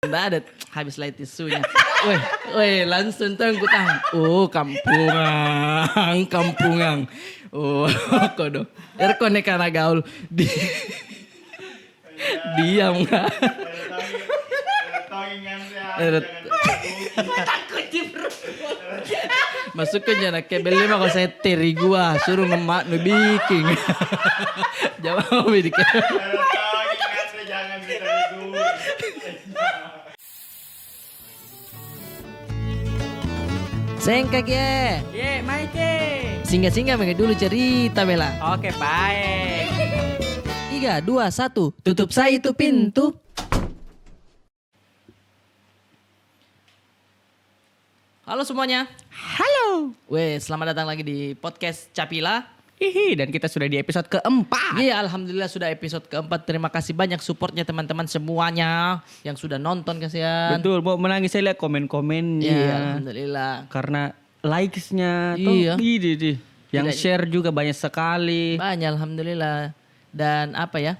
Nggak ada habis light tisunya. Woi, langsung tuh aku tahu. Oh, kampungan. Oh, kodo. Erkone karena gaul diam nggak? Masuk ke jana kebeli mah kalau saya teri gua suruh ngemak nu bikin. Jawab bidik. Sengkak ya. Ye, Maike. Singgah-singgah mereka dulu cerita Bella. Oke, baik. 3, 2, 1. Tutup saya itu pintu. Halo semuanya. Halo. Weh, selamat datang lagi di podcast Capila. Hihi, dan kita sudah di episode keempat. Iya, alhamdulillah sudah episode keempat. Terima kasih banyak supportnya teman-teman semuanya yang sudah nonton kasihan. Betul, mau menangis saya lihat komen-komennya. Iya, alhamdulillah. Karena likes-nya Iya. Yang Tidak- share juga banyak sekali. Banyak alhamdulillah. Dan apa ya?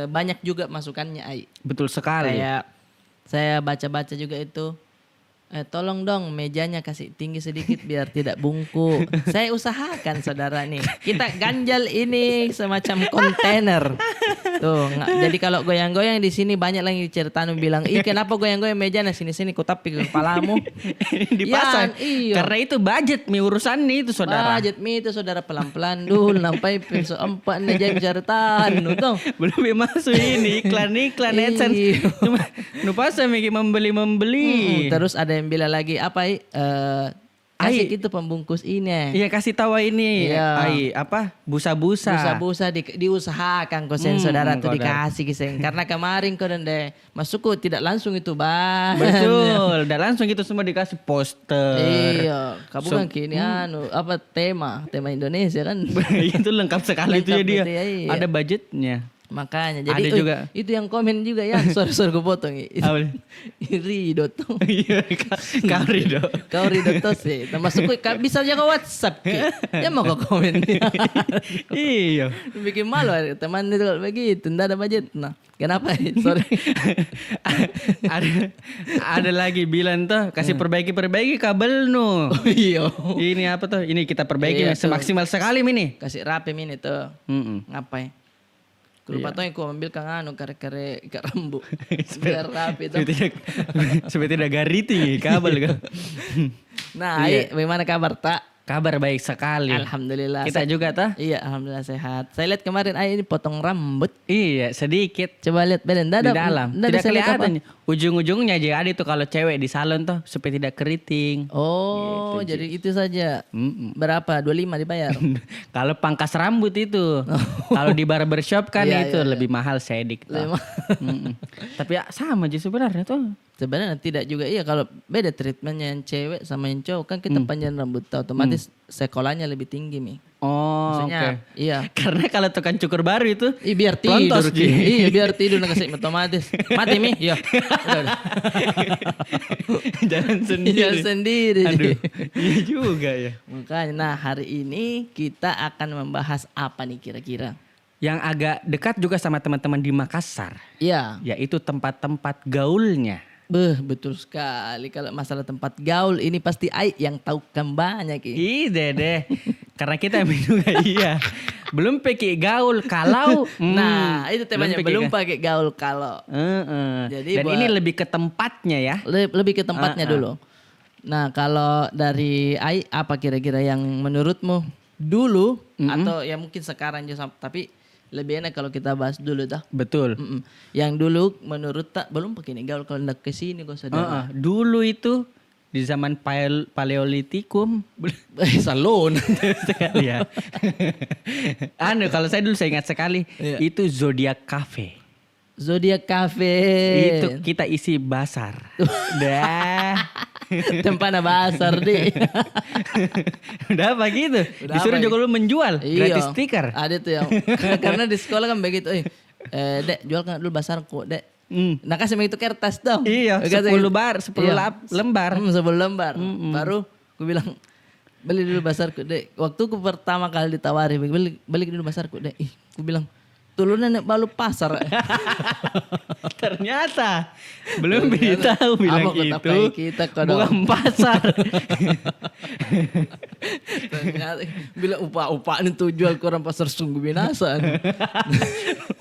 Banyak juga masukannya, Ai. Betul sekali. Kayak saya baca-baca juga itu. Tolong dong mejanya kasih tinggi sedikit biar tidak bungkuk. Saya usahakan saudara nih. Kita ganjal ini semacam kontainer. Tuh, jadi kalau goyang-goyang di sini banyak lagi ceritakan bilang, "Ih, kenapa goyang-goyang mejanya sini-sini ku tapi ke kepalamu." Dipasang. Yan, iya. Karena itu budget mi urusan nih itu saudara. Budget mi itu saudara pelan-pelan dulu sampai episode 4 nih jadi ceritakan tuh. Belum masuk ini iklan-iklan AdSense. Iya. Cuma lupa saya mikir membeli. Terus ada yang bilang lagi apa kasih gitu pembungkus ini. Iya, kasih tahu ini. Iya. Busa-busa. Busa-busa diusahakan kosen saudara tuh kau dah. dikasih kisah. Karena kemarin kau deh masukku tidak langsung itu bah. Betul, dan langsung itu semua dikasih poster. Iya, kamu kan kini tema Indonesia kan. Itu lengkap sekali itu ya Lengkap dia. itu ya, iya. Ada budgetnya. Makanya jadi Ada juga. itu yang komen juga ya. Sorry gue potong. Apa? Rido tuh. Iya, kau Rido. Kau Rido tuh sih. Termasuk bisa jaga WhatsApp Ki. Ya mau kau komen. Iya. Bikin malu teman itu kalau begitu. Nggak ada budget. Nah, kenapa? Sorry. ada lagi bilang tuh kasih perbaiki kabel nu. Oh iya. Ini apa tuh? Ini kita perbaiki Iya, tuh. semaksimal sekali ini. Kasih rapi ini tuh. Mm-mm. Ngapain? Lupa Iya. tuh yang ku ambil kang kare-kare ikat rambu. Biar rapi tuh. Supaya tidak gariting kabel kan. Nah, Iya. bagaimana kabar tak? Kabar baik sekali. Alhamdulillah. Kita juga tuh. Iya, alhamdulillah sehat. Saya lihat kemarin ini potong rambut. Iya, sedikit. Coba lihat beden Di dalam. nggak Tidak ada saya lihat apa. kelihatan. Ujung-ujungnya aja ada itu kalau cewek di salon tuh supaya tidak keriting. Oh, Gitu, jadi itu saja. Mm-mm. Berapa? 25 dibayar. Kalau pangkas rambut itu. Kalau di barbershop kan Iya, itu iya, iya. lebih mahal sedik. Lebih Mm-mm. Tapi ya sama aja sebenarnya tuh. Sebenarnya tidak juga iya kalau beda treatmentnya yang cewek sama yang cowok kan kita panjang rambut otomatis sekolahnya lebih tinggi nih. Oh, Maksudnya oke. iya. Karena kalau tukang cukur baru itu Biar tidur Pelontos, Ki. Ji. Iya biar tidur nggak otomatis. Mati mi? Iya. Udah. jalan sendiri. Iya sendiri. Aduh, iya juga ya. Makanya nah hari ini kita akan membahas apa nih kira-kira? Yang agak dekat juga sama teman-teman di Makassar, Iya. yaitu tempat-tempat gaulnya. Betul sekali. Kalau masalah tempat gaul ini pasti Ai yang tahu kan banyak ini. Iya deh. Karena kita juga iya. Belum pakai gaul kalau. Nah, itu temanya belum pakai gaul kalau. Jadi Dan buat- ini lebih ke tempatnya ya. Lebih ke tempatnya dulu. Nah, kalau dari Ai apa kira-kira yang menurutmu dulu atau ya mungkin sekarang juga tapi lebih enak kalau kita bahas dulu dah. Betul. Yang dulu menurut tak belum pakai gaul kalau nak ke sini kok saudara. Dulu itu di zaman Paleolitikum. Salon. ya. Kalau saya dulu saya ingat sekali Iya. itu Zodiac Cafe. Zodiac Cafe. Itu kita isi basar. Dah. Tempatnya basar deh. Udah apa gitu? Udah Disuruh apa juga lu menjual gratis Iya. stiker. Ada tuh yang karena di sekolah kan begitu. Dek jual kan dulu basar kok dek. Nah kasih begitu kertas dong. Iya, Kata 10 gitu. bar, 10 lembar. 10 lembar. Baru aku bilang beli dulu basarku dek. Waktu aku pertama kali ditawari beli dulu basarku dek. Aku bilang Turunan nek balu pasar. Ternyata belum beritahu bilang Apa kota itu pai kita kok dong? bukan pasar. Ternyata bila upah ini tuh jual ke orang pasar sungguh binasa.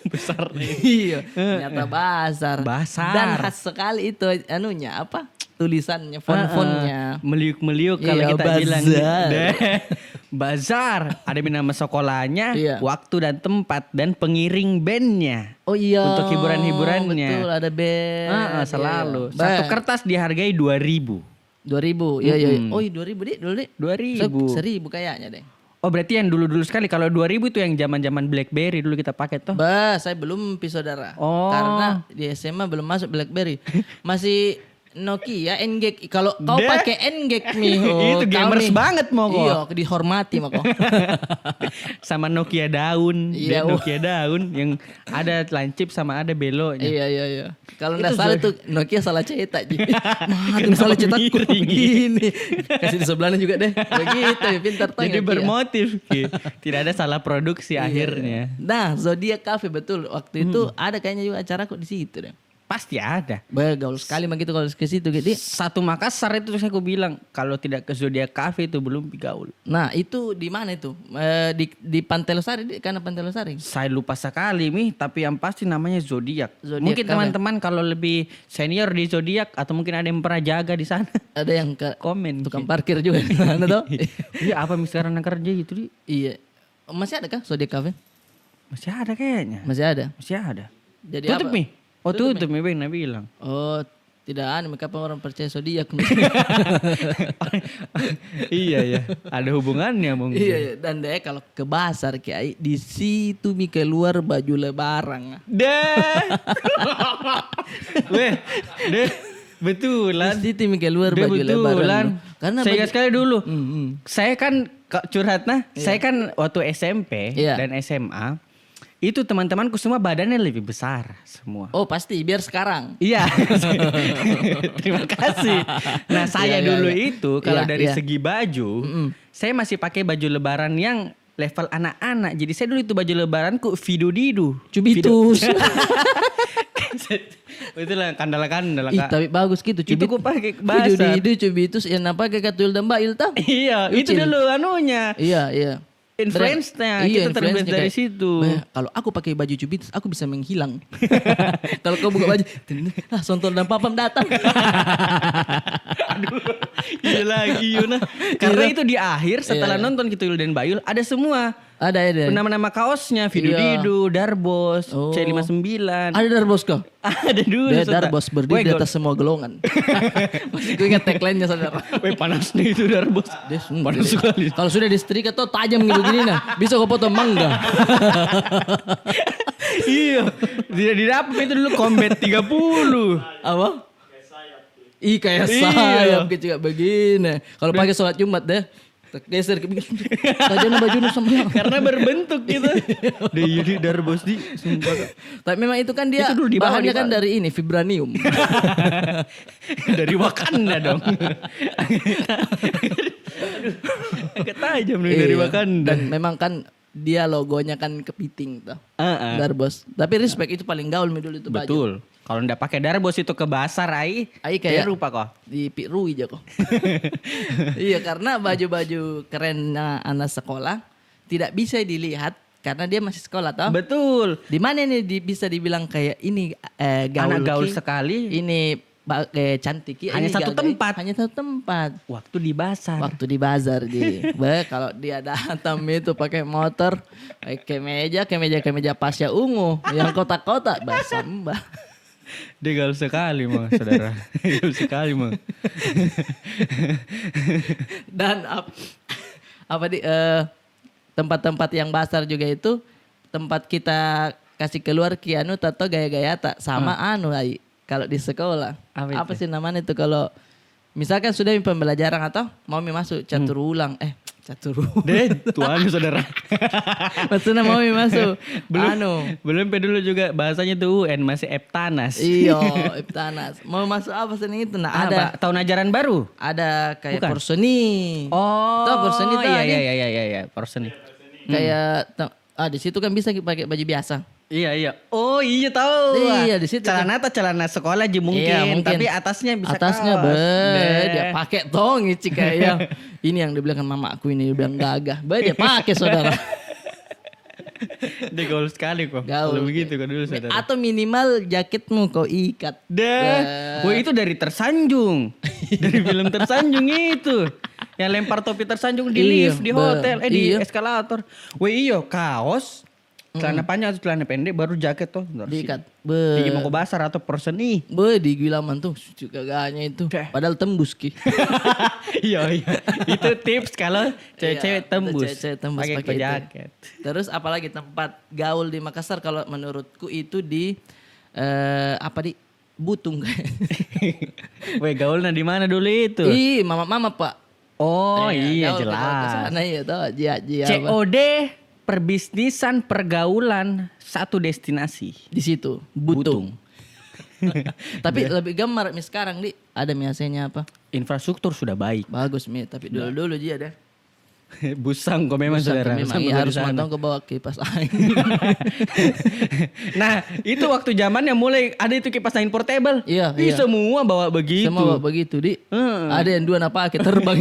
Besar nih. Iya, ternyata basar. Basar. Dan khas sekali itu anunya apa? Tulisannya, font-fontnya. Meliuk-meliuk kalau Iya, kita bilang. bazar. Bazar. Ada nama sekolahnya, Iya. waktu dan tempat, dan pengiring bandnya. Oh iya. Untuk hiburan-hiburannya. Betul, ada band. Selalu. Iya. Satu Band. kertas dihargai 2.000. 2000. Iya, iya. Oh, 2000 Dik, dulu Dik. 2.000. 1000 kayaknya deh. Oh berarti yang dulu-dulu sekali. Kalau 2.000 itu yang zaman-zaman BlackBerry dulu kita pakai toh. Saya belum saudara. Oh. Karena di SMA belum masuk BlackBerry. Masih Nokia, N-Gag. Kalau kau Deh. pakai N-Gag nih. Itu gamers banget mau kok. Iya, dihormati mau kok. Sama Nokia daun. Iya, Band Nokia daun yang ada lancip sama ada beloknya. Iya. Kalau Itu enggak salah tuh Nokia salah cetak. Mati salah cetak miring? gini. Kasih di sebelahnya juga deh. Begitu ya, pintar tuh. Jadi Nokia. bermotif. Tidak ada salah produksi akhirnya. Nah, Zodiac Cafe betul. Waktu itu ada kayaknya juga acara kok di situ deh. Pasti ada. Gaul sekali begitu kalau ke situ gitu. Satu Makassar itu saya bilang kalau tidak ke Zodiac Cafe itu belum gaul. Nah, itu di mana itu? Di Pantai Losari, karena Pantai Losari. Saya lupa sekali tapi yang pasti namanya Zodiac. Zodiac Mungkin Cafe. teman-teman kalau lebih senior di Zodiac atau mungkin ada yang pernah jaga di sana. Ada yang ke Komen. tukang parkir juga di sana tuh. Iya apa misalnya kerja itu di? Iya. Masih ada kah Zodiac Cafe? Masih ada kayaknya. Masih ada. Masih ada. Jadi Tutup apa? nih. Oh tutup nih Bang Nabi bilang. Oh, tidak ada. Kapan orang percaya Zodiac? Iya. Ada hubungannya mungkin. Iya. Dan deh kalau ke pasar Kiai, di situ mi keluar baju lebaran. Deh. Weh, deh. Betulan. Di situ mi keluar Deh, baju lebaran. betulan. Karena saya ingat sekali dulu. Saya kan curhatnya, saya kan waktu SMP Iya. dan SMA itu teman-temanku semua badannya lebih besar semua. Oh pasti biar sekarang. Iya. Terima kasih. Nah, saya Iya, dulu iya. itu kalau Iya, dari iya. segi baju, saya masih pakai baju lebaran yang level anak-anak. Jadi saya dulu itu baju lebaranku Vidu-didu. Cubitus. Itulah kandala-kandala. Ih, Kak. tapi bagus gitu Itu ku pakai Video basah. di Cubitus yang apa kayak Katul dan Mbak Ilta. Iya, itu Licin. dulu anunya. Iya. Influence-nya, Iya, kita terinfluence influence-nya dari kayak, situ. Kalau aku pakai baju Cubitus, aku bisa menghilang. Kalau kau buka baju, Sontol dan Papam datang. Iya lagi Yuna. Karena Iya. itu di akhir setelah Iya. nonton Kitul dan Bayul ada semua. Ada. Nama-nama kaosnya Vidu-didu, Darbos, Oh. C59. Ada Darbos kau? Ada dulu. Dia Saudara. Darbos berdiri di Weh, atas semua golongan. Masih gue ingat tagline-nya saudara. Weh panas nih itu Darbos. Panas sekali. Kalau sudah disetrika tuh tajam gitu gini nah. Bisa kau potong mangga. Iya. Tidak didapat itu dulu Combat 30. Apa? Kayak Iya. sayap kecil begini. Kalau pakai sholat Jumat deh. Geser ke pinggir. Tajamnya bajunya sama. Karena berbentuk gitu. Deh di Darbos di. Sumpah. Tapi memang itu kan dia Itu dulu di bawah, bahannya di kan bawah. dari ini vibranium. Dari Wakanda dong. Ketajam nih dari Iya. Wakanda. Dan memang kan dia logonya kan kepiting tuh. Heeh. Darbos. Tapi respect itu paling gaul mi dulu itu baju. Betul. Kalau ndak pakai Darbos itu ke pasar ai Kayak rupa kok. di Pirui aja kok. Iya karena baju-baju keren anak sekolah tidak bisa dilihat karena dia masih sekolah toh. Betul. Di mana nih bisa dibilang kayak ini gaul Anak gaul ki, sekali. Ini cantik ki, Hanya ini satu gagai. tempat. Hanya satu tempat. Waktu di pasar. Waktu di bazar di. Kalau dia datang itu pakai motor, kemeja pasya ungu yang kotak-kotak bahasa Mbak. Dia gaul sekali mah saudara. Gaul sekali mah. Dan tempat-tempat yang basar juga itu tempat kita kasih keluar kianu tato gaya-gaya tak sama ai kalau di sekolah. Apa Apa sih namanya itu kalau misalkan sudah pembelajaran atau mau masuk catur ulang catur Deh, tuanya saudara. maksudnya mau masuk Belum dulu juga bahasanya tuh UN masih Eptanas. iyo Iptanas mau masuk apa sih itu nah ada Tahun ajaran baru. ada kayak Bukan. porseni Oh, Tahu porseni tuh, Adi? iya, porseni. kayak di situ kan bisa pakai baju biasa Iya. Oh iya tahu. Iya, di situ Celana atau celana sekolah aja mungkin, Iya, mungkin. tapi atasnya bisa Atasnya kaos. Deh. dia pakai tong ici kayak ini yang dibilang mamaku ini dia bilang gagah. Dia pakai saudara. Dia gaul sekali kok. Gaul. Kalau begitu kok dulu saudara. Atau minimal jaketmu kau ikat. Wah itu dari Tersanjung. Dari film Tersanjung itu. Yang lempar topi tersanjung di Iya, lift, di hotel, di iya. eskalator. Wah iya kaos, celana panjang atau celana pendek baru jaket tuh. Diikat. Di Mangko Basar atau person nih. Di Gilaman tuh gagahnya itu. Padahal tembus ki. Iya. Itu tips kalau cewek-cewek tembus. Cewek tembus pakai pakai itu. jaket. Terus apalagi tempat gaul di Makassar kalau menurutku itu di Butung kayak. Weh gaulnya di mana dulu itu? Mama Pak. Oh iya gaul jelas. Kesana ya tau jia COD perbisnisan pergaulan satu destinasi. di situ Butung. Tapi lebih gemar mi sekarang ada miasanya apa? Infrastruktur sudah baik. Bagus mi, tapi dulu dia ada. Busang kok memang saudara. Memang Sampai iya, dari harus sana. mantau ke bawah kipas angin. Nah itu waktu zamannya mulai ada itu kipas angin portable. Iya. Semua bawa begitu. Semua bawa begitu Ada yang dua pakai terbang.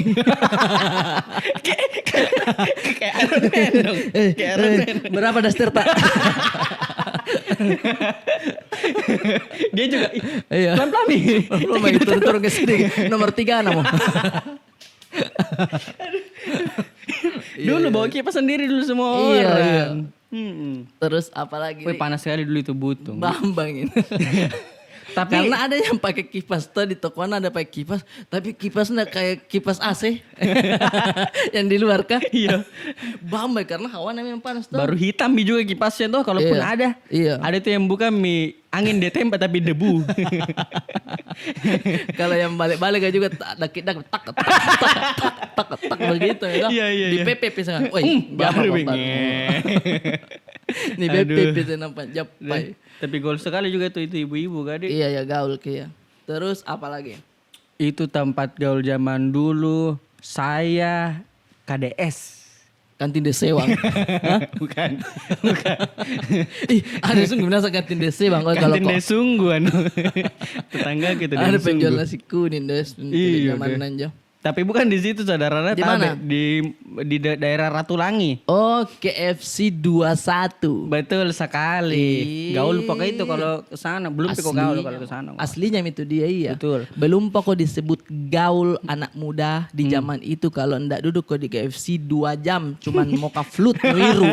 Kayak Iron Man dong. Kayak Iron Man. Berapa daster tak? Dia juga Iya. pelan-pelan nih. Belum turun ke sini. Nomor 3 namu. Dulu bawa kipas sendiri dulu semua Iya, orang. iya. Terus Terus apalagi? wih panas sekali dulu itu Butung. Bambang ini. Tapi Karena ada yang pakai kipas tuh di tokoan ada pakai kipas, tapi kipasnya kayak kipas AC yang di luar kah? Iya. Bambang karena hawana memang panas tuh. Baru hitam juga kipasnya tuh kalaupun Iya. ada. Iya. Ada tuh yang bukan angin ditembak tapi debu. Kalau yang balik-balik juga tak begitu ya. Iya, iya, Di iya. PP misalnya. Woi, Baru bapak. Nih PP itu nampak japai. Tapi gol sekali juga tuh itu ibu-ibu kan. Iya ya gaul kia. Terus apa lagi? Itu tempat gaul zaman dulu. Saya KDS. Kantin Desewang. Bukan. Ada sungguh nasa kantin Dese bang. Oh, kalau Kantin kok Desunggu anu. Tetangga kita ada Desunggu. penjual nasi kuning Des. Iya, Zaman deh. nanjo. Tapi bukan di situ saudaranya. Di mana? Di daerah Ratulangi. Oh KFC 21. Betul sekali. Gaul pokoknya itu kalau ke sana belum kok gaul kalau ke sana. Aslinya itu dia iya. Betul. Belum kok disebut gaul anak muda di zaman itu kalau ndak duduk kok di KFC 2 jam cuman mocha flut wiru.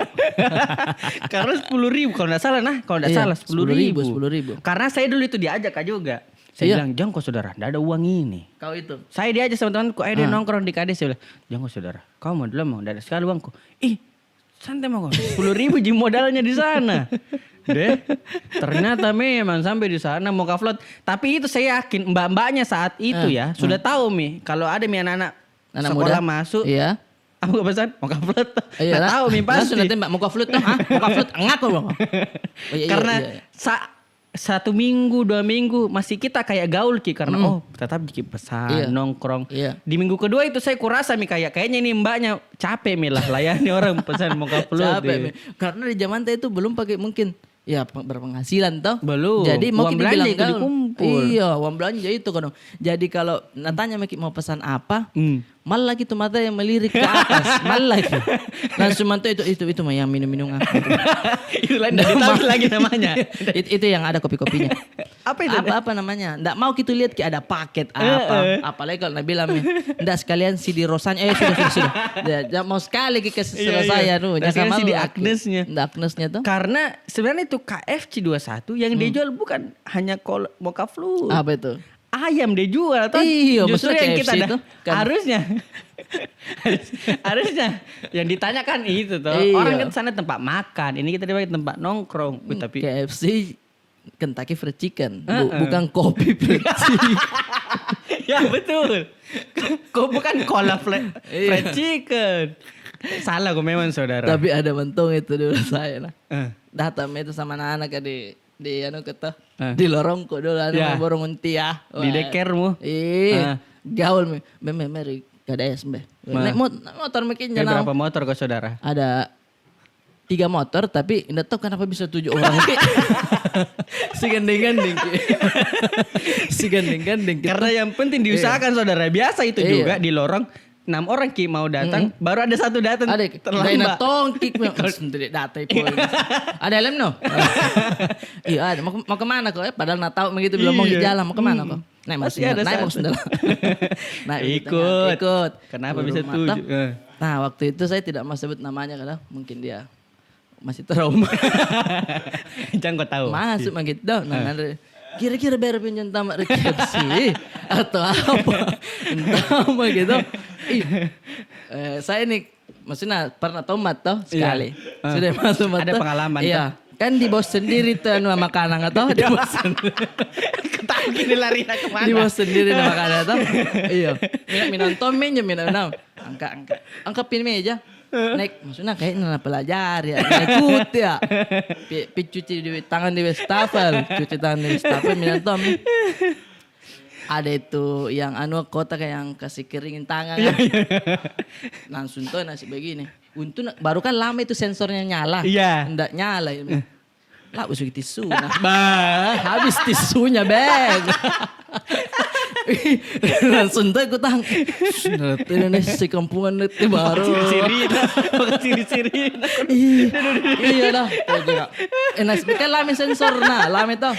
Karena 10.000 kalau nggak salah kalau nggak Iya, salah 10.000. 10.000. Karena saya dulu itu diajak Kak juga. Saya Iya. bilang jangan kok saudara, nggak ada uang ini. Kau itu. Saya diajak sama temanku, dia nongkrong di KD. Saya bilang jangan kok saudara, kau mau dulu mau, nggak ada sekali uangku. Ih santai mau kok, 10.000 ji modalnya di sana. Deh, ternyata memang sampai di sana mau kaflot. Tapi itu saya yakin mbak-mbaknya saat itu ya sudah tahu kalau ada anak-anak Anak sekolah muda. masuk. Iya. Apa gak pesan? Mau kaflot? Iya Nggak tahu pasti. Langsung nanti mbak mocha flut tuh. Mocha flut ngaku bang. Oh, iya, Karena iya. 1 minggu 2 minggu masih kita kayak gaul Ki karena tetap bikin pesan Iya. nongkrong. Iya. Di minggu kedua itu saya kurasa kayaknya ini mbaknya capek lah layani orang pesan mau upload. Capek, Mi. Karena di zaman itu belum pakai mungkin ya berpenghasilan toh. Belum. Jadi Uang mungkin belanja dibilang itu gaul. dikumpul. Iya, uang belanja itu kan. Jadi kalau natanya Miki mau pesan apa, malah gitu mata yang melirik ke atas, malah itu. Langsung mantu itu mah yang minum-minum aku. Itu lain dari tahu lagi namanya. Itu yang ada kopi-kopinya. Apa itu? Apa namanya? Nggak mau kita lihat ki ada paket apa. Apalagi kalau Nabila ndak sekalian CD rosanya. Sudah. Nggak mau sekali ki ke selesai Nggak sekalian CD Agnesnya. Nggak Agnesnya tuh. Karena sebenarnya itu KFC 21 yang dia jual bukan hanya mocha flu. Apa itu? Ayam dia jual toh. Iya, Justru maksudnya yang KFC kita itu kan. harusnya yang ditanyakan itu toh. Iya. Orang kan sana tempat makan, ini kita dipakai tempat nongkrong. Wih, tapi KFC Kentucky Fried Chicken, bukan kopi fried chicken. ya betul. Kok bukan cola fried Iya. chicken. Salah kok memang saudara. Tapi ada mentong itu dulu saya lah. Eh. Datang itu sama anak-anak di anu kata di lorong kok dulu anu Ya. borong untia. Di dekermu. Iya. Gaul meri KDS mbeh. Naik motor makin Eh, jangan. berapa motor kok saudara? Ada 3 motor tapi enggak tahu kenapa bisa 7 orang. Si gandeng-gandeng. Si gandeng-gandeng. Karena yang penting diusahakan saudara. Biasa itu juga di lorong 6 orang Ki mau datang, baru ada 1 datang. Ada terlambat. tongkik sendiri datai poin. Ada helm no? Iya ada. Mau kemana kok? Padahal nak tahu begitu belum mau jalan. Mau kemana kok? Naik Masih ada naik mau satu. sendal. Naik Ikut. Kenapa bisa 7? Nah waktu itu saya tidak mau sebut namanya karena mungkin dia masih trauma. Jangan kau tahu. Masuk begitu. Nah kira-kira bayar pinjam tamat resepsi atau apa? Entah apa gitu. Saya nih maksudnya pernah tomat toh sekali. Sudah masuk tomat. Ada pengalaman. Iya. Kan di bos sendiri tuh makanan atau di bos sendiri. Ketahu gini lari kemana? Di bos sendiri makanan atau. Iya. Minum tomen aja minum. Angkat pin meja. Naik maksudnya kayaknya pelajar ya. Ikut ya. Cuci di tangan di wastafel. Cuci tangan di wastafel minum tomen. Ada itu yang kotak yang kasih keringin tangan kan. Langsung tuh nasi begini. Untung baru kan lama itu sensornya nyala. Iya. Nggak nyala. Lah usuk tisu. Habis tisunya bang. Langsung tuh aku tahan. Ini si kampungan itu baru. Siri-siri. Iya dah. Nasi kan lama sensor nah. Lama itu.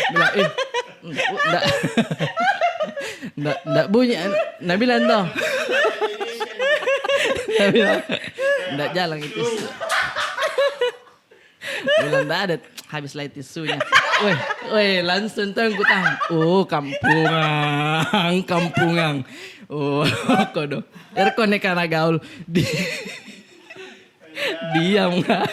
Bilang Nggak bunyi. Nabilan tuh. Nggak jalan itu. Bilang nggak ada. Habis lah tisunya. Weh, langsung tuh aku tahan. Oh, kampungan. Oh, kodo. Erko karena gaul. Diam nggak?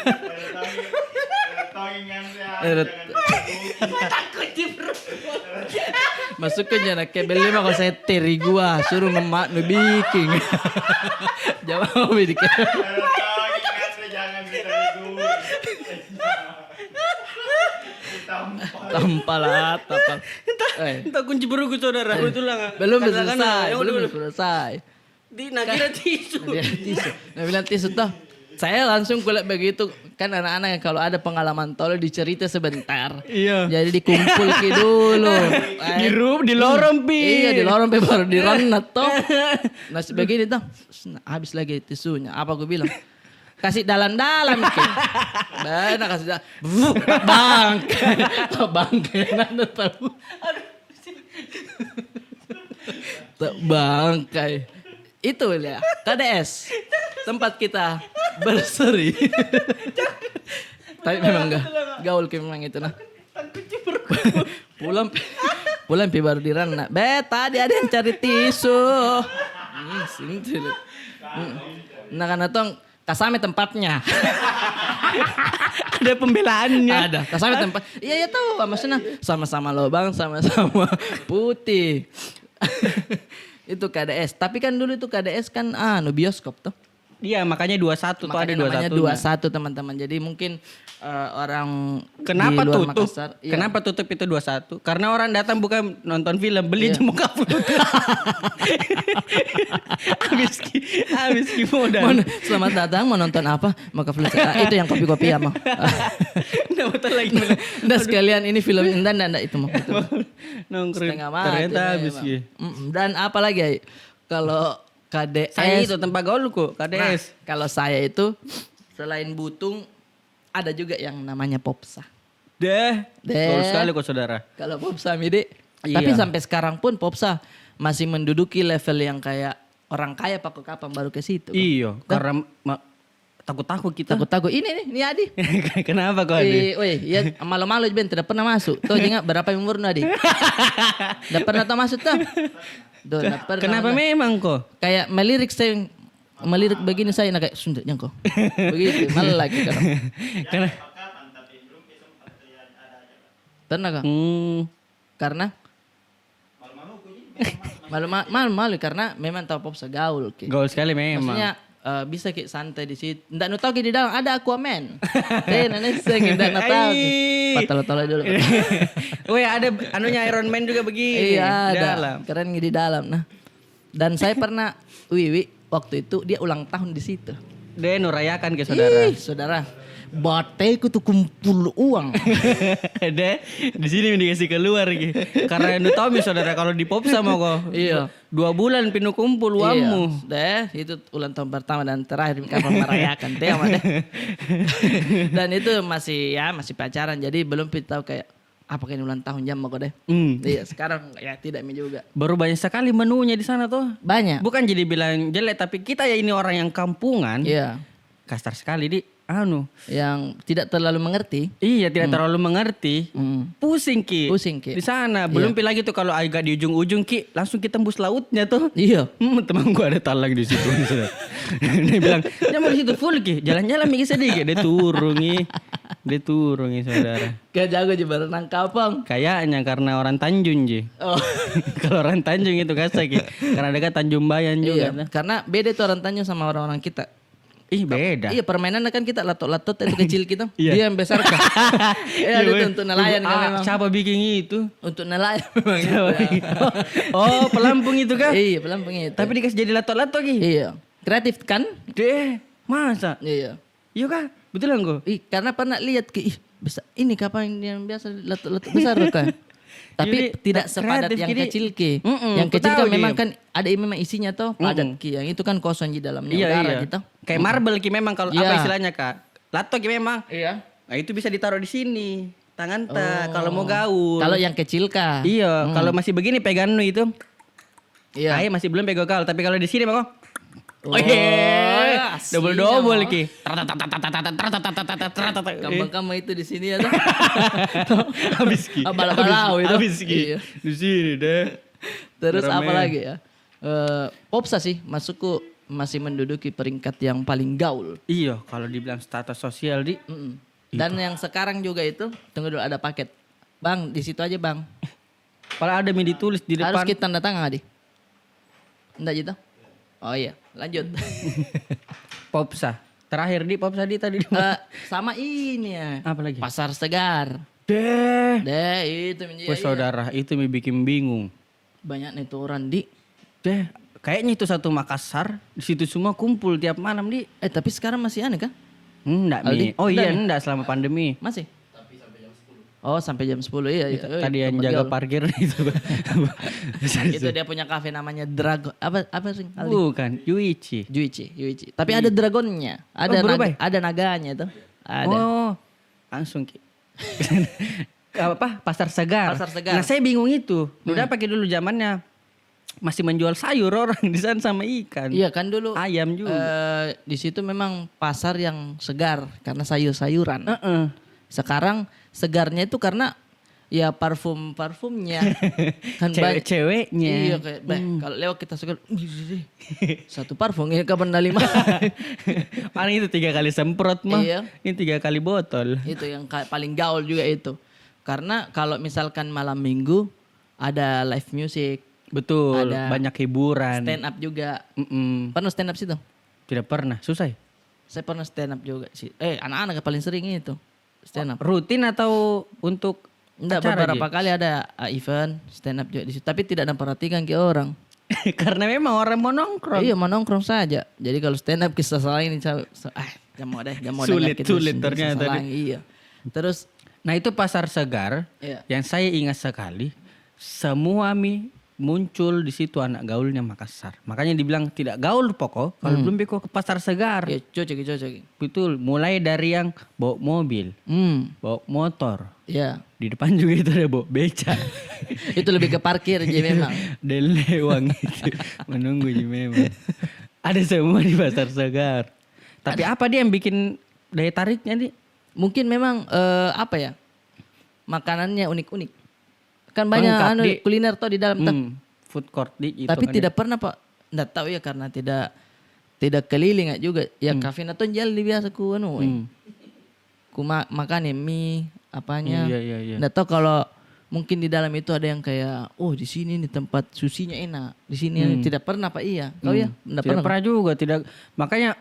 Masuknya nak kebeli mah kalau saya teri gua suruh ngemak nu bikin. Jawab bidik. Tampal. Entah kunci berugu saudara. Betul lah. Belum selesai. Di nakira tisu. Nah bilang tisu toh. Saya langsung kulihat begitu. Kan anak-anak yang kalau ada pengalaman tolol dicerita sebentar. Iya. Jadi dikumpul dulu. Di lorong pi. Iya di lorong pi baru direnat toh. Nah sebegini toh. Habis lagi tisunya. Apa gue bilang? Kasih dalam-dalam. Benar kasih dalam. Bangkai. Nanda tahu. Bangkai. Itu ya KDS. Tempat kita berseri. Tapi memang enggak gaul kayak memang itu nah. Pulang pi baru dirana. Tadi ada yang cari tisu. Nah karena tong kasame tempatnya. Ada pembelaannya. Ada. Kasame tempat. Iya tahu maksudnya sama-sama lobang, sama-sama putih. Itu KDS. Tapi kan dulu itu KDS kan bioskop tuh. Iya makanya 21 tuh ada 21. 21 teman-teman. Jadi mungkin orang kenapa di luar tutup? Makassar, iya. Kenapa tutup itu 21? Karena orang datang bukan nonton film, beli cuma kapul. Habis modal. Selamat datang mau nonton apa? Mau ke film. Itu yang kopi-kopi ya mau. Nggak betul lagi. Nah sekalian ini film enggak itu mau. Nongkrong. Setengah mati. Ternyata habis gitu. Dan apa lagi ya? Kalau KDS. Saya itu tempat gaul kok, KDS. Nah, kalau saya itu selain Butung ada juga yang namanya Popsa. Gaul sekali kok saudara. Kalau Popsa Midi. Iya. Tapi sampai sekarang pun Popsa masih menduduki level yang kayak orang kaya pakai kapan baru ke situ. Iya, karena takut-takut kita. Takut-takut. Ini Adi. Kenapa kok Adi? Weh, ya malu-malu Ben tidak pernah masuk. Tuh ingat berapa umur Adi? Tidak pernah tuh masuk tuh. Kenapa memang kok? Kayak melirik begini saya kayak sundanya kok. Begitu malah lagi kan. Karena Pernah kah? Karena malu karena memang tahu Popsa gaul. Gaul sekali memang. Maksudnya bisa kayak santai di situ. Nggak tahu di dalam ada Aquaman. Nenek saya nggak tahu. Patalo-talo dulu. Weh ada Iron Man juga begini. Iya ada. Keren di dalam. Nah, dan saya pernah Wiwi waktu itu dia ulang tahun di situ. Dia nurayakan ke saudara. Saudara. bateku tuh kumpul uang. Deh, di sini dikasih keluar gitu. Karena lu tahu mi saudara kalau di Popsa mau kok. Iya. 2 bulan pinu kumpul uangmu. Iya. Deh, itu ulang tahun pertama dan terakhir kapan merayakan deh sama deh. Dan itu masih pacaran, jadi belum tahu kayak apakah ini ulang tahun jam kok deh. Iya, sekarang ya tidak mi juga. Baru banyak sekali menunya di sana tuh. Banyak. Bukan jadi bilang jelek, tapi kita ya ini orang yang kampungan. Iya. Kasar sekali di Yang tidak terlalu mengerti. Iya, tidak terlalu mengerti. Pusing Ki. Pusing, Ki. Di sana belum lagi tuh kalau agak di ujung-ujung Ki, langsung kita tembus lautnya tuh. Iya. Teman gua ada talang di situ. Dia bilang, "Jangan di situ full Ki, jalan-jalan mikir sedikit." Dia turungi saudara. Kayak jago aja berenang kapang. Kayaknya karena orang Tanjung Ji. Oh. Kalau orang Tanjung itu kasar Ki. Karena dekat Tanjung Bayan juga. Iya. Karena beda tuh orang Tanjung sama orang-orang kita. Ih beda. Iya, permainan kan kita latot-latot itu kecil kita. Iya. Dia yang besar kan. Iya, itu untuk nelayan kan memang. Siapa bikin itu? Untuk nelayan memang. Siapa bikin? Oh, pelampung itu kan? Iya, pelampung itu. Tapi dikasih jadi lato-lato Ki. Iya. Kreatif kan? Deh, masa? Iya. Iya kah? Betul enggak? Karena pernah lihat bisa ini kapan yang biasa latot-latot besar kan? Tapi Jadi, tidak sepadat kreatif, yang jadi- kecil Ki. Yang Ku kecil tahu, kan memang Ki. kan ada memang isinya tuh padat Ki. Yang itu kan kosong di dalamnya Iya, udara iya. gitu. Kayak marble Ki memang kalau Iya. apa istilahnya Kak? Lato Ki memang. Iya. Nah, itu bisa ditaruh di sini. Tangan kalau mau gaul. Kalau yang kecil kah? Iya, kalau masih begini pegang nu itu. Iya. Masih belum pegang gaul, tapi kalau di sini mah Oh, iya. aslinya, Double Mo. Ki. Kamu itu di sini ya tuh. Habis Ki. Bala-balau itu. Habis Ki. Iya. Di sini deh. Terus Rame. apa lagi ya? Popsa sih masukku masih menduduki peringkat yang paling gaul. Iya, kalau dibilang status sosial di Dan yang sekarang juga itu, tunggu dulu ada paket. Bang, di situ aja bang. kalau ada yang ditulis di Harus depan. kita tanda tangan nggak di? Enggak gitu? Oh iya, lanjut. Popsa. Terakhir di Popsa di tadi. Sama ini ya. Apa lagi? Pasar Segar. Deh. Deh, itu menjadi Wah saudara, itu yang bikin bingung. banyak nih tuh orang di. Deh, kayaknya itu satu Makassar, di situ semua kumpul tiap malam di. Tapi sekarang masih aneh kan? Enggak Aldi? Mi. Oh iya, Udah, Mi? enggak selama pandemi. Masih? Oh sampai jam 10 iya. Tadi yang tempat jaga gaul. parkir itu. Itu dia punya kafe namanya Dragon. Apa sih? Aldi? Bukan, Yuichi. Juici. Tapi ada dragonnya. Ada berubah ya? ada naganya tuh. Ada. Oh, langsung Ki. Apa? Pasar Segar. Pasar Segar. Nah saya bingung itu. Udah pakai dulu zamannya masih menjual sayur orang di sana sama ikan. Iya kan dulu. Ayam juga. Di situ memang pasar yang segar karena sayur-sayuran. Heeh. Sekarang segarnya itu karena ya parfumnya kan banyak. Cewek-ceweknya. Iya kayak kalau lewat kita segar satu parfum ini kapan dari mana? Paling itu 3 kali semprot mah. Iya. Ini 3 kali botol. Itu yang paling gaul juga itu. Karena kalau misalkan malam minggu ada live music, Betul. Ada Banyak hiburan. stand up juga. Mm-mm. Pernah stand up situ? Tidak pernah. Susah ya? Saya pernah stand up juga sih. Anak-anak yang paling sering itu stand up. Rutin atau untuk Enggak, acara beberapa aja? kali ada event stand up juga di situ, tapi tidak ada perhatikan ke orang. Karena memang orang mau nongkrong. Iya, mau nongkrong saja. Jadi kalau stand up kisah salahin jangan mau Sulit, dengar kita sulit kisah ternyata salahin. Iya. Terus Nah itu Pasar Segar Iya. yang saya ingat sekali. Semua muncul di situ anak gaulnya Makassar. Makanya dibilang tidak gaul pokok kalau belum beko ke Pasar Segar. ya cocok. Betul. Mulai dari yang bawa mobil, bawa motor. Ya. Di depan juga itu ada bawa beca. Itu lebih ke parkir aja memang. Dan lewang itu menunggu aja memang. Ada semua di Pasar Segar. Tapi apa dia yang bikin daya tariknya nih? Mungkin memang apa ya? Makanannya unik-unik. Kan banyak Lengkap, Di. kuliner tuh di dalam. Food court di itu Tapi kan tidak pernah Pak. Nggak tahu ya karena tidak keliling juga. Ya kafe nato jalan di biasa ku anu. Ku makan ya mie apanya. Iya. Nggak tahu kalau mungkin di dalam itu ada yang kayak di sini nih tempat susinya enak. Di sini tidak pernah Pak iya. Kau ya? Nggak Tidak pernah. pernah juga, tidak. Makanya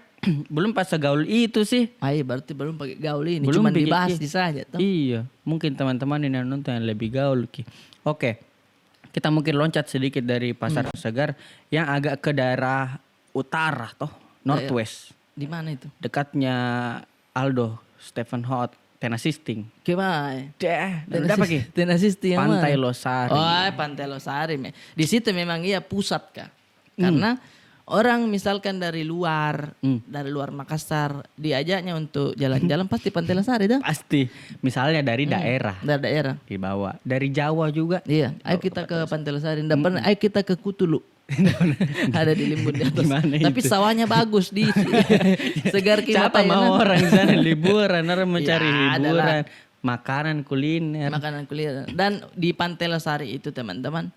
belum pas segaul itu sih. Iya berarti belum pakai gaul ini. Belum Cuma bikin- dibahas di saja. Toh. Iya, mungkin teman-teman ini yang nonton yang lebih gaul Ki. Oke. Kita mungkin loncat sedikit dari Pasar Segar yang agak ke daerah utara toh, northwest. Di mana itu? Dekatnya Aldo Stephen Hot, Tenasisting. Gimana? Dan apa ki? Tenasisting yang Pantai mana? Losari. Oh, Pantai Losari. Di situ memang iya pusat kah? Karena orang misalkan dari luar Makassar diajaknya untuk jalan-jalan pasti Pantai Losari dah. Pasti. Misalnya dari daerah Dari daerah. dibawa. Dari Jawa juga. Iya, ayo kita ke Pantai Losari. Nggak pernah, ayo kita ke Kutulu. Ada di Limbun di atas. Gimana Tapi itu? sawahnya bagus di segar Siapa mau orang di sana liburan, orang mencari Ya, hiburan, makanan, kuliner. makanan kuliner. Dan di Pantai Losari itu teman-teman,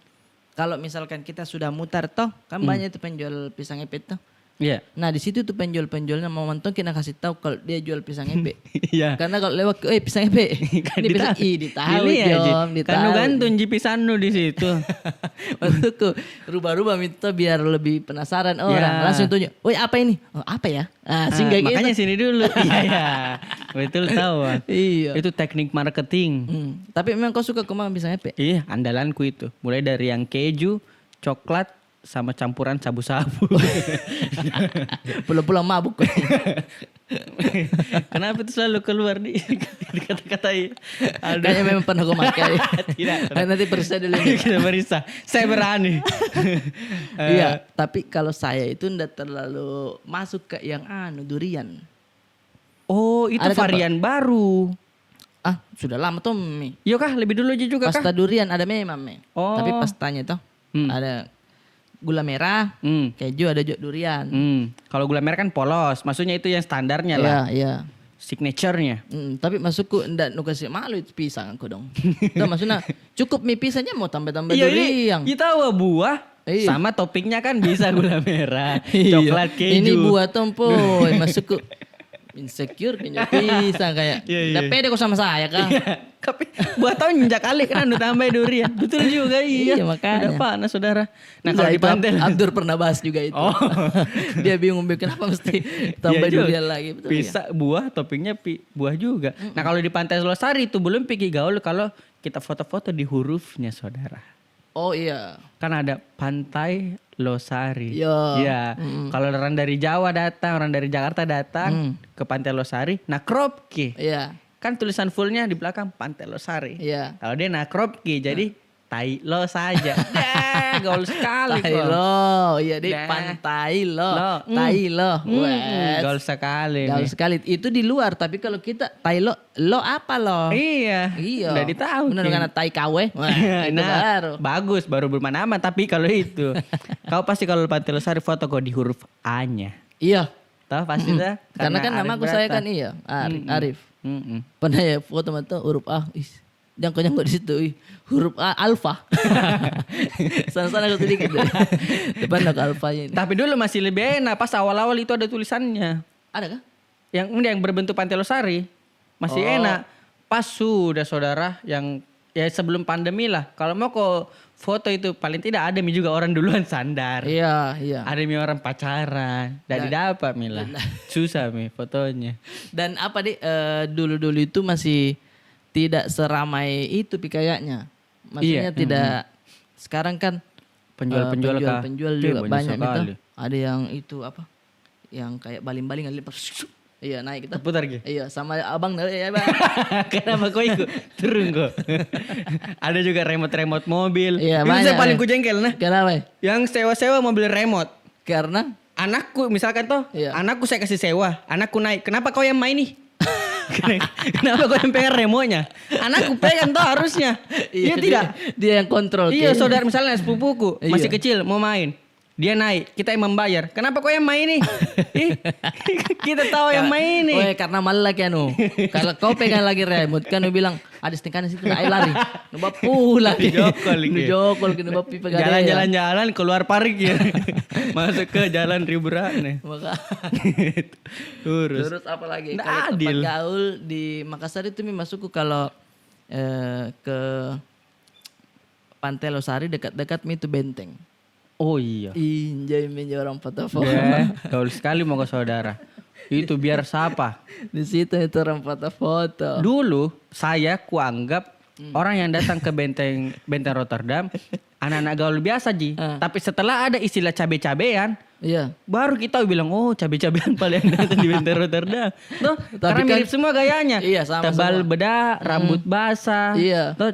kalau misalkan kita sudah mutar toh, kan banyak itu penjual pisang epet toh. Iya. Nah di situ tuh penjual-penjualnya mau nonton kita kasih tahu kalau dia jual pisang epek. Iya. Karena kalau lewat, pisang epek. Ini pisang ditahu Ini aja. Jom, Kan ditahu. lu gantun jipisanu di situ. Maksudku rubah-rubah minta biar lebih penasaran orang. Ya. Langsung tunjuk, "Woi apa ini?" "Oh, apa ya?" Singgah gitu. Makanya sini dulu. Iya. Betul tahu. Iya. Itu teknik marketing. Tapi memang kau suka makan pisang epek? Iya, andalanku itu. Mulai dari yang keju, coklat, sama campuran sabu-sabu. Pulang-pulang mabuk. Kenapa itu selalu keluar di kata-katain? Kayaknya memang pernah kau makan. Tidak. Nanti periksa dulu. Kita periksa. Saya berani. Iya, tapi kalau saya itu ndak terlalu masuk ke yang durian. Oh, itu Ada varian baru. Sudah lama tuh Mi. Iya kah? Lebih dulu aja juga kah? Pasta durian ada memang Mi. Oh. Tapi pastanya tuh ada gula merah, keju, ada juga durian. Kalau gula merah kan polos. Maksudnya itu yang standarnya Iya, lah. iya. Signature-nya. Tapi masukku ndak nu kasih malu itu pisang aku dong. Tuh maksudnya cukup mie pisangnya mau tambah-tambah durian. Iya tahu buah. Iya. Sama toppingnya kan bisa gula merah, Iya. coklat keju. Ini buah tompoy masukku. Insecure kayaknya pisang kayak. Iya, Ndak iya. pede kok sama saya kan. Iya. Tapi buat tahun nyenjak kali kan anu tambah durian. Betul juga iya. Iya, makanya. Udah panas saudara. Nah kalau di pantai Abdur pernah bahas juga itu. Oh. Dia bingung kenapa mesti tambah Iya juga. durian lagi. Betul ya? Bisa buah, toppingnya buah juga. Nah kalau di Pantai Losari itu belum pikir gaul kalau kita foto-foto di hurufnya saudara. Oh iya. Kan ada Pantai Losari. Iya. Iya. Kalau orang dari Jawa datang, orang dari Jakarta datang ke Pantai Losari, nah crop ki. Iya. Kan tulisan fullnya di belakang Pantai Losari. Iya. Kalau dia nah crop ki, jadi Tai Lo saja. Gaul sekali Tai kok. lo, iya deh Nah. pantai lo, Lo. tai lo. Wes. Gaul sekali Gaul nih. sekali. Itu di luar, tapi kalau kita tai lo apa lo? Iya. Iya. Udah ditahu. Benar Ki. dengan tai kawe. Wah, itu baru. Bagus, baru bermana-mana. Tapi kalau itu, kau pasti kalau Pantai Losari foto kok di huruf A-nya. Iya. Tahu pasti dah. Karena kan nama aku saya kan iya, Arif. Pernah ya foto itu huruf A. Jangkau-jangkau di situ. Huruf A alfa. Sana-sana aku sedikit deh. Depan aku alfanya ini. Tapi dulu masih lebih enak pas awal-awal itu ada tulisannya. Ada kah? Yang berbentuk Pantai Losari masih enak. Pas sudah saudara yang ya sebelum pandemi lah. Kalau mau kok foto itu paling tidak ada mi juga orang duluan sandar. Iya, iya. Ada mi orang pacaran. Dari dapat mi lah. Susah mi fotonya. Dan apa deh dulu-dulu itu masih tidak seramai itu kayaknya. Maksudnya Iya. tidak sekarang kan Penjual-penjual kah? penjual Iya, juga banyak sekali. gitu. Ada yang itu apa? Yang kayak baling-baling iya naik kita. Putar gitu. Iya sama abang ya bang. Kenapa kau ikut? Turun kok. Ada juga remote-remote mobil. Iya, Itu banyak, saya paling ya. kujengkel nah. Kenapa? Yang sewa-sewa mobil remote. Karena Anakku misalkan toh, Iya. anakku saya kasih sewa, anakku naik. Kenapa kau yang main nih? Kenapa kau yang pegang remonya? Anakku pegang toh harusnya. Iya tidak? Dia yang kontrol. Iya kayaknya. saudara misalnya sepupuku masih Iya. kecil mau main. Dia naik, kita yang membayar. Kenapa kau yang main nih? Ih, kita tahu yang main nih. Oh, karena malah kan kalau kau pegang lagi remote kan lu bilang ada setengah situ ayo lari. Nuba pulang. Dijokol gitu. Dijokol ke nuba pegang. Jalan-jalan keluar parkir. Masuk ke jalan Riburan. Maka Terus. terus apa lagi? Nggak Kalau tempat adil. gaul di Makassar itu masukku kalau ke Pantai Losari dekat-dekat itu benteng. Oh iya. Injay menjadi orang foto-foto. Ya, gaul sekali mau ke saudara. Itu biar siapa? Di situ itu orang foto-foto. Dulu saya kuanggap orang yang datang ke benteng Rotterdam anak-anak gaul biasa ji. Tapi setelah ada istilah cabe-cabean, Iya. Baru kita bilang, oh cabai-cabean paling datang di Benteng Rotterdam. Tuh, karena Tapi mirip semua gayanya. Iya, sama Tebal semua. bedak, rambut basah. Iya. Tuh,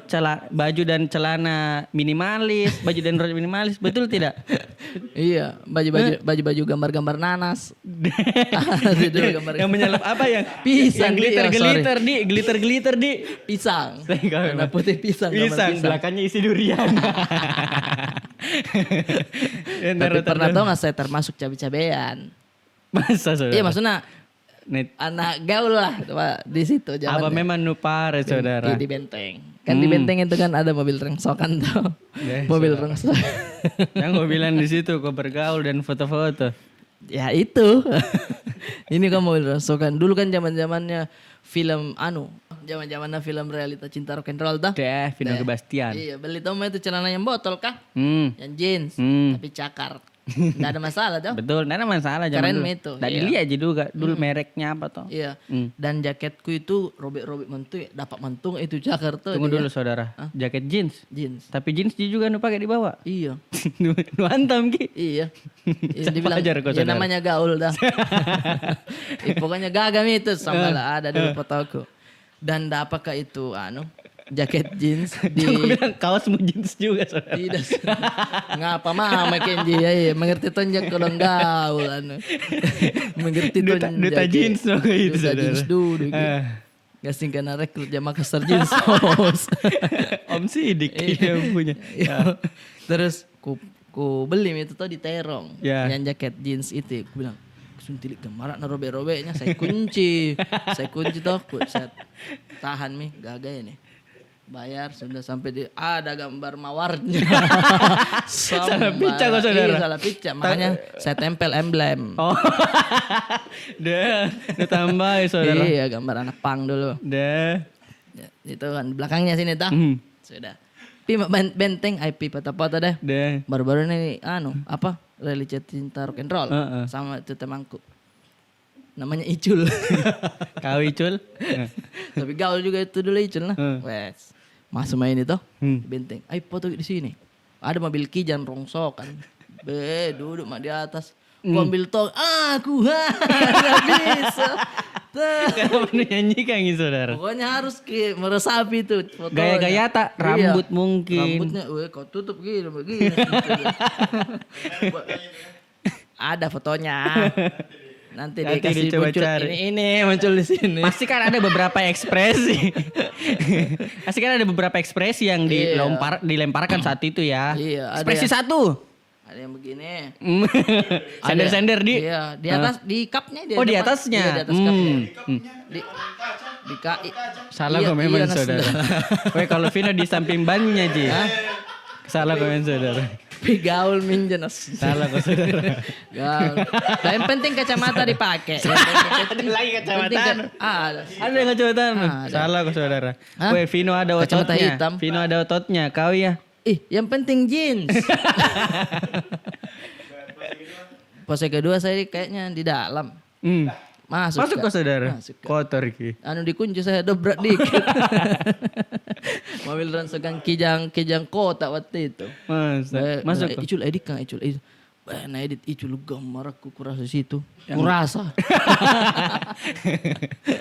baju dan celana minimalis, baju dan rok minimalis, betul tidak? Iya, baju-baju gambar-gambar nanas. Ada juga gambar Yang menyelap apa yang Pisang, yang iya, glitter di pisang. Saya Warna putih pisang. gambar pisang, belakangnya isi durian. Tapi pernah tahu nggak saya termasuk cabe-cabean? Masa saudara? Iya maksudnya Net. anak gaul lah Pak, di situ Apa zamannya. memang nupare saudara? Di Benteng. Kan di Benteng itu kan ada mobil rongsokan tuh. Ya, Mobil rongsok. Yang gue bilang di situ kau bergaul dan foto-foto. Ya itu. Ini kan mobil rongsokan. Dulu kan zaman-zamannya film zaman-zamannya film realita cinta rock and roll tuh. Deh, Vino Gebastian. Iya, beli tau mah itu celana yang botol kah? Hmm. Yang jeans, Hmm. tapi cakar. Nggak ada masalah tuh. Betul, nggak ada masalah zaman Keren dulu. itu, Nggak iya. dilihat aja dulu mereknya apa toh. Iya. Hmm. Dan jaketku itu robek-robek mentung, dapat mentung itu cakar tuh. Tunggu dia. dulu saudara, jaket jeans. Jeans. Tapi jeans dia juga nu pakai di bawah. Iya. Nu antam ki. Iya. Iya, dibilang Wajar kok, ya saudara. namanya gaul dah. Pokoknya gagam itu sama lah ada dulu fotoku. Dan apakah itu jaket jeans di Gue bilang kaosmu jeans juga saudara. tidak ngapa mama Kenji ya mengerti tonjak kalau gaul mengerti Duta jeans no, kayak itu, duta saudara. jeans dulu Ah. gasing karena rekrut jam Makassar jeans house. Om Sidik Iya. yang punya. Terus ku beli itu tuh di Terong Ya. yang jaket jeans itu ku bilang suntilik gemarak na robek-robeknya saya kunci tuh saya tahan nih gagaya nih bayar sudah sampai di ada gambar mawarnya. Salah picca kok, saudara. Iya salah picca makanya saya tempel emblem. Oh. Deh, ditambah ya saudara. Iya gambar anak pang dulu. Deh. Ya, itu kan belakangnya sini tuh. Hmm. Sudah. Benteng IP foto-foto deh. Deh. Baru-baru ini apa? Realita cinta rock and roll sama itu temanku. Namanya Icul. Kau Icul. Tapi gaul juga itu dulu Icul lah. Wes. Masuk main itu Hmm. di Benteng. Ayo foto di sini. Ada mobil Kijan rongsok kan. Duduk mah di atas. Gua ambil tong. Aku nggak bisa. Tuh. Kenapa nyanyikan gitu saudara? Pokoknya harus meresapi tuh fotonya. Gaya-gaya tak rambut mungkin. Rambutnya, kau tutup gini, begini. Ada fotonya. Nanti dikasih dicoba muncul cari. ini muncul di sini. Pasti kan ada beberapa ekspresi. Pasti kan ada beberapa ekspresi yang dilemparkan saat itu ya. Iya, ada Ekspresi yang- satu. Ada yang begini. Sender-sender di. Iya, di atas di cupnya dia. Oh di depan. atasnya. Iya, di atas cupnya. Hmm. Di KI. Salah Iya, kok memang iya, saudara. Weh kalau Vino di samping bannya Ji. Salah kok memang saudara. Tapi gaul minjen. Salah kok saudara. Gaul. Nah, yang penting kacamata dipakai. Ada lagi kacamata. Ada. Ada yang kacamata. Ada. Salah kok saudara. Hah? Weh Vino ada Kacamata ototnya. hitam. Vino ada ototnya. Kau ya. Yang penting jeans. Pose kedua saya kayaknya di dalam. Hmm. Masuk Kok saudara? Masuk. Kotor ki. Dikunci saya dobrak dikit. Mobil rongsokan kijang kota waktu itu. Masuk kok. Icul edit kang Icul. Nah edit Icul gambar aku kurasa situ. Kurasa.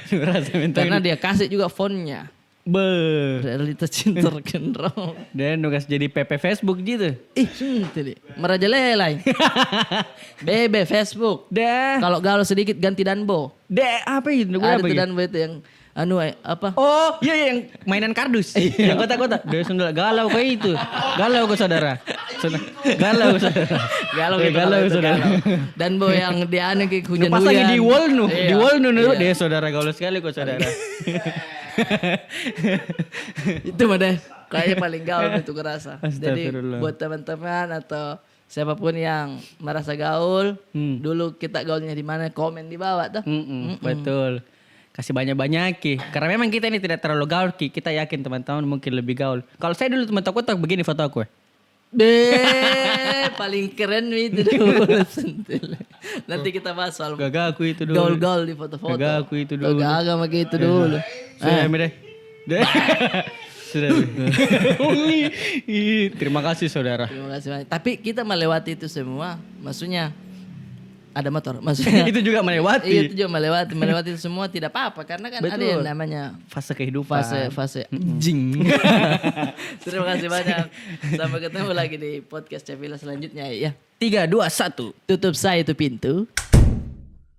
Rasa minta. Karena dia kasih juga fontnya. Realita cinta rock and roll. Dan nugas jadi PP Facebook gitu. Sunti merajalelai. Bebe Facebook. Dah. Kalau galau sedikit ganti Danbo. Apa itu? Ada Apa tuh gitu? Danbo itu yang apa? Oh iya yang mainan kardus. Yang kotak-kotak. Dia sundal galau kayak itu. Galau kok saudara. Galau saudara. Galau Eh, gitu, galau itu saudara. galau. Danbo yang di ane kayak hujan-hujan. Pas lagi di wall nu. Iya. Di wall nu. Iya. Dia saudara galau sekali kok saudara. Itu mah deh. Kayaknya paling gaul itu kerasa. Jadi Astagfirullah. buat teman-teman atau siapapun yang merasa gaul, dulu kita gaulnya di mana komen di bawah tuh. Betul. Kasih banyak-banyak Ki. Karena memang kita ini tidak terlalu gaul Ki. Kita yakin teman-teman mungkin lebih gaul. Kalau saya dulu teman tak begini foto aku. Paling keren itu dulu. Nanti kita bahas soal Gagak aku itu dulu. gaul-gaul di foto-foto. Gagak aku itu dulu. Gagak sama itu dulu. Sudah Mire. Sudah. Terima kasih saudara. Terima kasih banyak. Tapi kita melewati itu semua. Maksudnya ada motor maksudnya. Itu juga melewati. Iya, itu juga melewati itu semua tidak apa-apa karena kan ada yang namanya Fase kehidupan. fase jing. Terima kasih banyak. Sampai ketemu lagi di podcast Cevila selanjutnya ya. 3, 2, 1. Tutup saya itu pintu.